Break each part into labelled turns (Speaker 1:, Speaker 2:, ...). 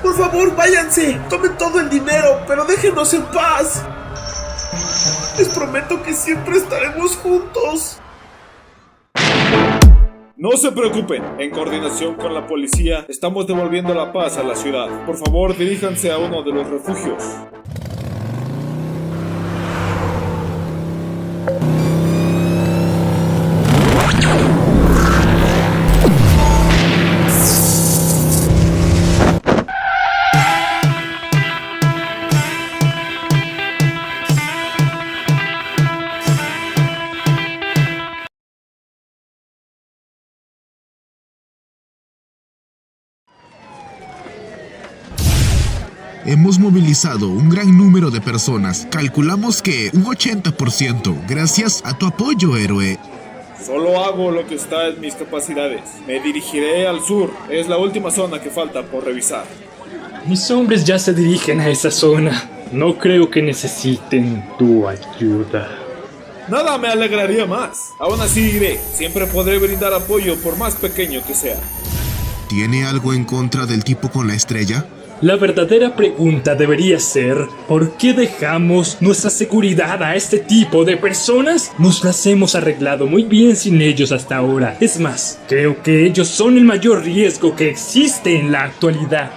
Speaker 1: Por favor, váyanse. Tomen todo el dinero, pero déjenos en paz. Les prometo que siempre estaremos juntos.
Speaker 2: No se preocupen, en coordinación con la policía estamos devolviendo la paz a la ciudad. Por favor, diríjanse a uno de los refugios.
Speaker 3: Hemos movilizado un gran número de personas. Calculamos que un 80%, gracias a tu apoyo, héroe.
Speaker 2: Solo hago lo que está en mis capacidades. Me dirigiré al sur. Es la última zona que falta por revisar.
Speaker 4: Mis hombres ya se dirigen a esa zona. No creo que necesiten tu ayuda.
Speaker 2: Nada me alegraría más. Aún así iré. Siempre podré brindar apoyo por más pequeño que sea.
Speaker 3: ¿Tiene algo en contra del tipo con la estrella?
Speaker 4: La verdadera pregunta debería ser, ¿por qué dejamos nuestra seguridad a este tipo de personas? Nos las hemos arreglado muy bien sin ellos hasta ahora. Es más, creo que ellos son el mayor riesgo que existe en la actualidad.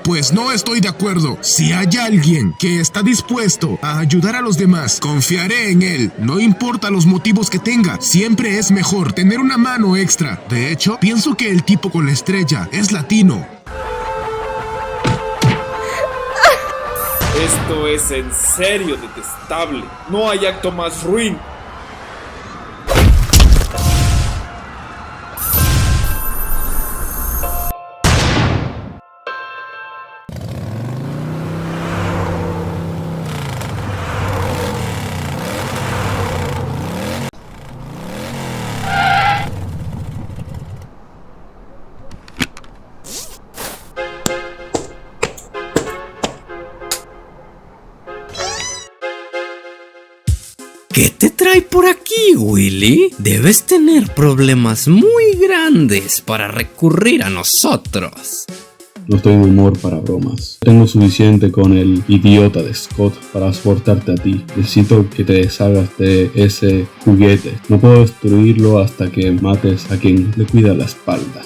Speaker 3: Pues no estoy de acuerdo. Si hay alguien que está dispuesto a ayudar a los demás, confiaré en él. No importa los motivos que tenga, siempre es mejor tener una mano extra. De hecho, pienso que el tipo con la estrella es latino.
Speaker 2: Esto es en serio detestable. No hay acto más ruin.
Speaker 5: ¿Qué te trae por aquí, Willy? Debes tener problemas muy grandes para recurrir a nosotros.
Speaker 6: No estoy de humor para bromas. Tengo suficiente con el idiota de Scott para soportarte a ti. Necesito que te deshagas de ese juguete. No puedo destruirlo hasta que mates a quien le cuida la espalda.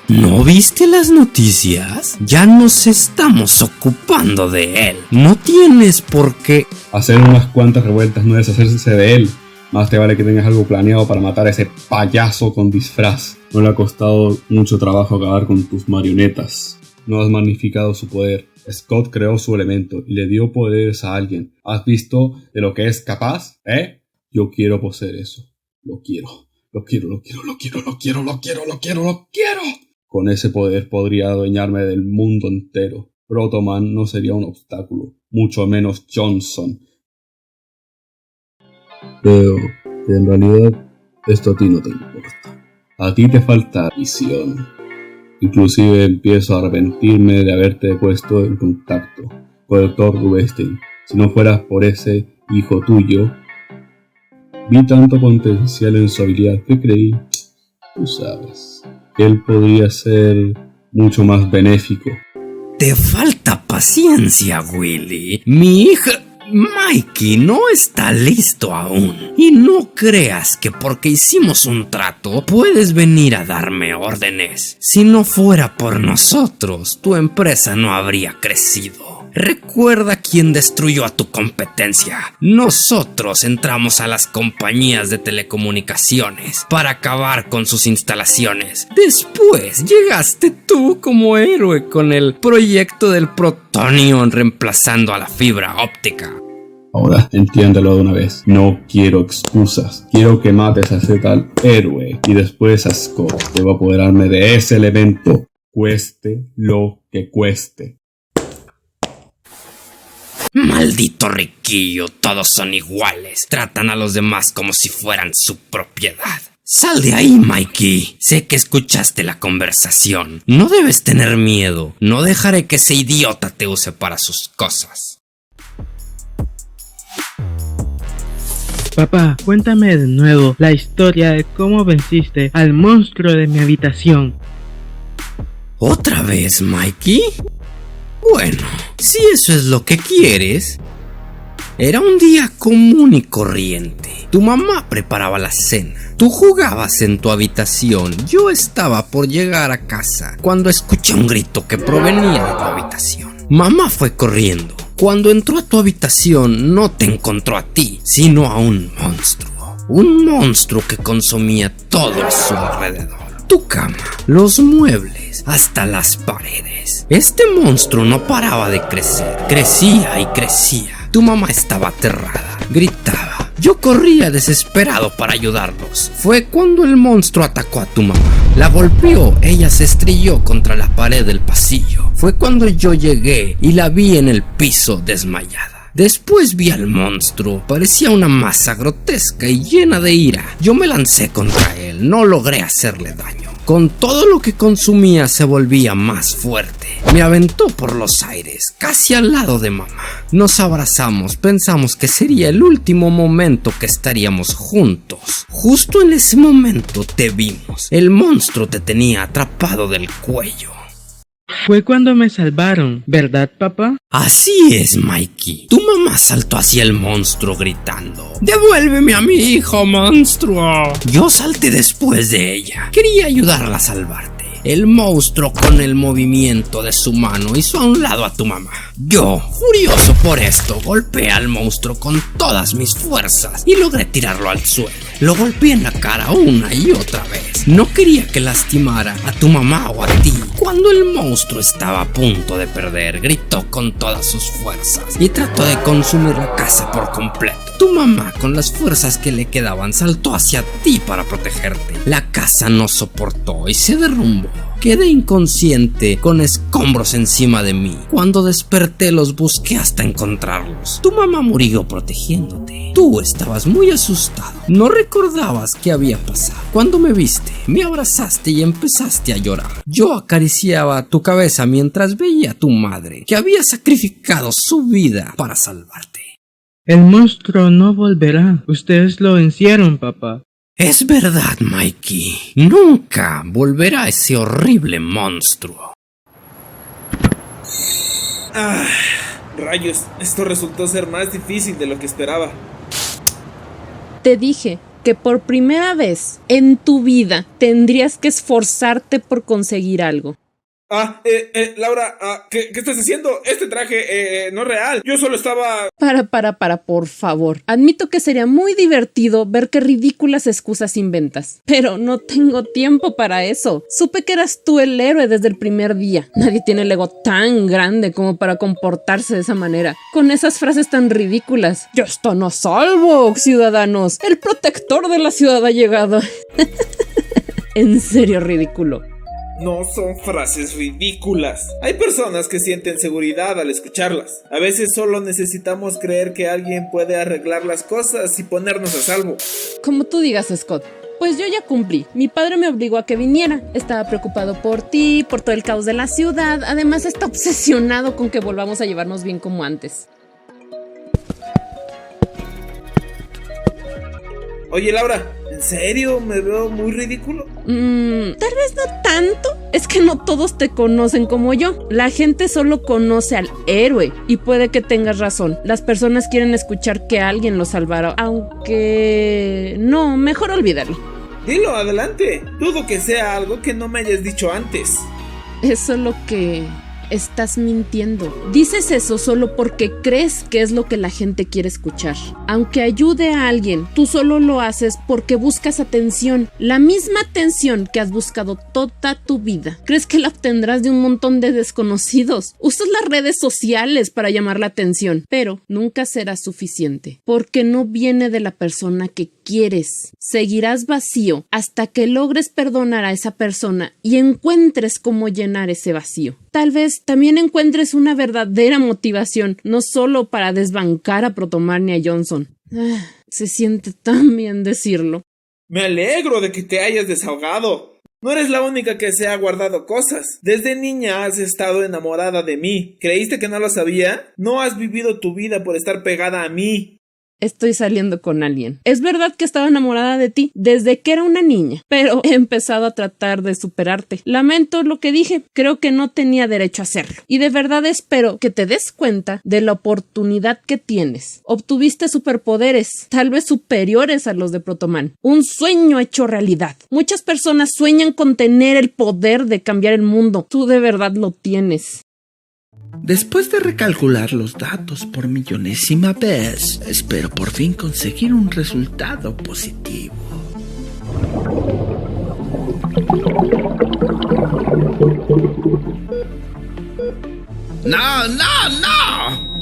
Speaker 5: ¿No viste las noticias? Ya nos estamos ocupando de él. No tienes por qué...
Speaker 6: Hacer unas cuantas revueltas no es deshacerse de él. Más te vale que tengas algo planeado para matar a ese payaso con disfraz. No le ha costado mucho trabajo acabar con tus marionetas. No has magnificado su poder. Scott creó su elemento y le dio poderes a alguien. ¿Has visto de lo que es capaz? Yo quiero poseer eso. Lo quiero. Con ese poder podría adueñarme del mundo entero. Protoman no sería un obstáculo, mucho menos Johnson. Pero en realidad esto a ti no te importa. A ti te falta visión. Inclusive empiezo a arrepentirme de haberte puesto en contacto con el Dr. Rubinstein. Si no fueras por ese hijo tuyo, vi tanto potencial en su habilidad que creí, tú sabes, que él podría ser mucho más benéfico.
Speaker 5: Te falta paciencia, Willy. Mi hija... Mikey no está listo aún. Y no creas que porque hicimos un trato puedes venir a darme órdenes. Si no fuera por nosotros, tu empresa no habría crecido. Recuerda quién destruyó a tu competencia. Nosotros entramos a las compañías de telecomunicaciones para acabar con sus instalaciones. Después llegaste tú como héroe con el proyecto del Protonion reemplazando a la fibra óptica.
Speaker 6: Ahora entiéndelo de una vez. No quiero excusas. Quiero que mates a ese tal héroe y después a Scott. Debo apoderarme de ese elemento, cueste lo que cueste.
Speaker 5: Maldito riquillo, todos son iguales. Tratan a los demás como si fueran su propiedad. Sal de ahí, Mikey. Sé que escuchaste la conversación. No debes tener miedo. No dejaré que ese idiota te use para sus cosas.
Speaker 7: Papá, cuéntame de nuevo la historia de cómo venciste al monstruo de mi habitación.
Speaker 5: ¿Otra vez, Mikey? Bueno, si eso es lo que quieres. Era un día común y corriente. Tu mamá preparaba la cena. Tú jugabas en tu habitación. Yo estaba por llegar a casa cuando escuché un grito que provenía de tu habitación. Mamá fue corriendo. Cuando entró a tu habitación no te encontró a ti, sino a un monstruo. Un monstruo que consumía todo a su alrededor. Tu cama, los muebles, hasta las paredes. Este monstruo no paraba de crecer. Crecía y crecía. Tu mamá estaba aterrada, gritaba. Yo corría desesperado para ayudarlos. Fue cuando el monstruo atacó a tu mamá. La golpeó, ella se estrelló contra la pared del pasillo. Fue cuando yo llegué y la vi en el piso desmayada. Después vi al monstruo, parecía una masa grotesca y llena de ira. Yo me lancé contra él, no logré hacerle daño. Con todo lo que consumía se volvía más fuerte. Me aventó por los aires, casi al lado de mamá. Nos abrazamos, pensamos que sería el último momento que estaríamos juntos. Justo en ese momento te vimos. El monstruo te tenía atrapado del cuello.
Speaker 7: Fue cuando me salvaron, ¿verdad, papá?
Speaker 5: Así es, Mikey. Tu mamá saltó hacia el monstruo gritando: ¡Devuélveme a mi hijo, monstruo! Yo salté después de ella. Quería ayudarla a salvarte. El monstruo, con el movimiento de su mano, hizo a un lado a tu mamá. Yo, furioso por esto, golpeé al monstruo con todas mis fuerzas y logré tirarlo al suelo. Lo golpeé en la cara una y otra vez. No quería que lastimara a tu mamá o a ti. Cuando el monstruo estaba a punto de perder, gritó con todas sus fuerzas y trató de consumir la casa por completo. Tu mamá, con las fuerzas que le quedaban, saltó hacia ti para protegerte. La casa no soportó y se derrumbó. Quedé inconsciente con escombros encima de mí. Cuando desperté los busqué hasta encontrarlos. Tu mamá murió protegiéndote. Tú estabas muy asustado. No recordabas qué había pasado. Cuando me viste, me abrazaste y empezaste a llorar. Yo acariciaba tu cabeza mientras veía a tu madre, que había sacrificado su vida para salvarte.
Speaker 7: El monstruo no volverá. Ustedes lo vencieron, papá.
Speaker 5: Es verdad, Mikey. Nunca volverá ese horrible monstruo.
Speaker 1: Rayos, esto resultó ser más difícil de lo que esperaba.
Speaker 8: Te dije que por primera vez en tu vida tendrías que esforzarte por conseguir algo.
Speaker 1: Laura, ¿qué estás haciendo? Este traje no es real. Yo solo estaba...
Speaker 8: Para, por favor. Admito que sería muy divertido ver qué ridículas excusas inventas. Pero no tengo tiempo para eso. Supe que eras tú el héroe desde el primer día. Nadie tiene el ego tan grande como para comportarse de esa manera. Con esas frases tan ridículas. Ya están a salvo, ciudadanos. El protector de la ciudad ha llegado. En serio, ridículo.
Speaker 1: No son frases ridículas. Hay personas que sienten seguridad al escucharlas. A veces solo necesitamos creer que alguien puede arreglar las cosas y ponernos a salvo.
Speaker 8: Como tú digas, Scott. Pues yo ya cumplí. Mi padre me obligó a que viniera. Estaba preocupado por ti, por todo el caos de la ciudad. Además está obsesionado con que volvamos a llevarnos bien como antes.
Speaker 1: Oye, Laura, ¿en serio me veo muy ridículo?
Speaker 8: Tal vez no tanto. Es que no todos te conocen como yo. La gente solo conoce al héroe. Y puede que tengas razón. Las personas quieren escuchar que alguien los salvara. Aunque... no, mejor olvídalo.
Speaker 1: Dilo, adelante. Dudo que sea algo que no me hayas dicho antes.
Speaker 8: Es solo que... estás mintiendo. Dices eso solo porque crees que es lo que la gente quiere escuchar. Aunque ayude a alguien, tú solo lo haces porque buscas atención. La misma atención que has buscado toda tu vida. ¿Crees que la obtendrás de un montón de desconocidos? Usas las redes sociales para llamar la atención, pero nunca será suficiente, porque no viene de la persona que quieres. Seguirás vacío hasta que logres perdonar a esa persona y encuentres cómo llenar ese vacío. Tal vez también encuentres una verdadera motivación, no solo para desbancar a Protomar ni a Johnson. Se siente tan bien decirlo.
Speaker 1: Me alegro de que te hayas desahogado. No eres la única que se ha guardado cosas. Desde niña has estado enamorada de mí. ¿Creíste que no lo sabía? No has vivido tu vida por estar pegada a mí.
Speaker 8: estoy saliendo con alguien. Es verdad que estaba enamorada de ti desde que era una niña, pero he empezado a tratar de superarte. Lamento lo que dije, creo que no tenía derecho a hacerlo. Y de verdad espero que te des cuenta de la oportunidad que tienes. Obtuviste superpoderes, tal vez superiores a los de Protoman. Un sueño hecho realidad. Muchas personas sueñan con tener el poder de cambiar el mundo. Tú de verdad lo tienes.
Speaker 9: Después de recalcular los datos por millonésima vez, espero por fin conseguir un resultado positivo. ¡No, no, no!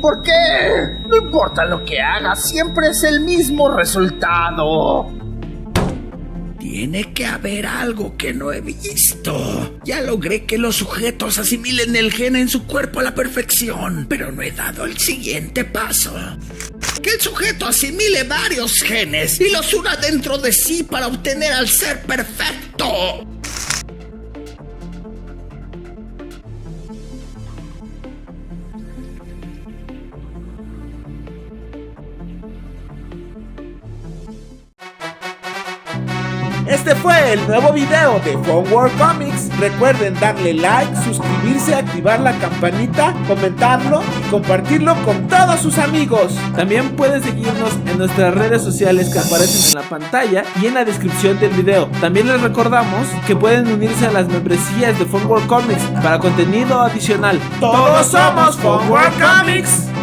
Speaker 10: ¿Por qué? No importa lo que hagas, siempre es el mismo resultado.
Speaker 9: Tiene que haber algo que no he visto. Ya logré que los sujetos asimilen el gen en su cuerpo a la perfección, pero no he dado el siguiente paso. Que el sujeto asimile varios genes y los una dentro de sí para obtener al ser perfecto.
Speaker 1: Este fue el nuevo video de Phone World Comics. Recuerden darle like, suscribirse, activar la campanita, comentarlo y compartirlo con todos sus amigos. También pueden seguirnos en nuestras redes sociales que aparecen en la pantalla y en la descripción del video. También les recordamos que pueden unirse a las membresías de Phone World Comics para contenido adicional. ¡Todos somos Phone World Comics!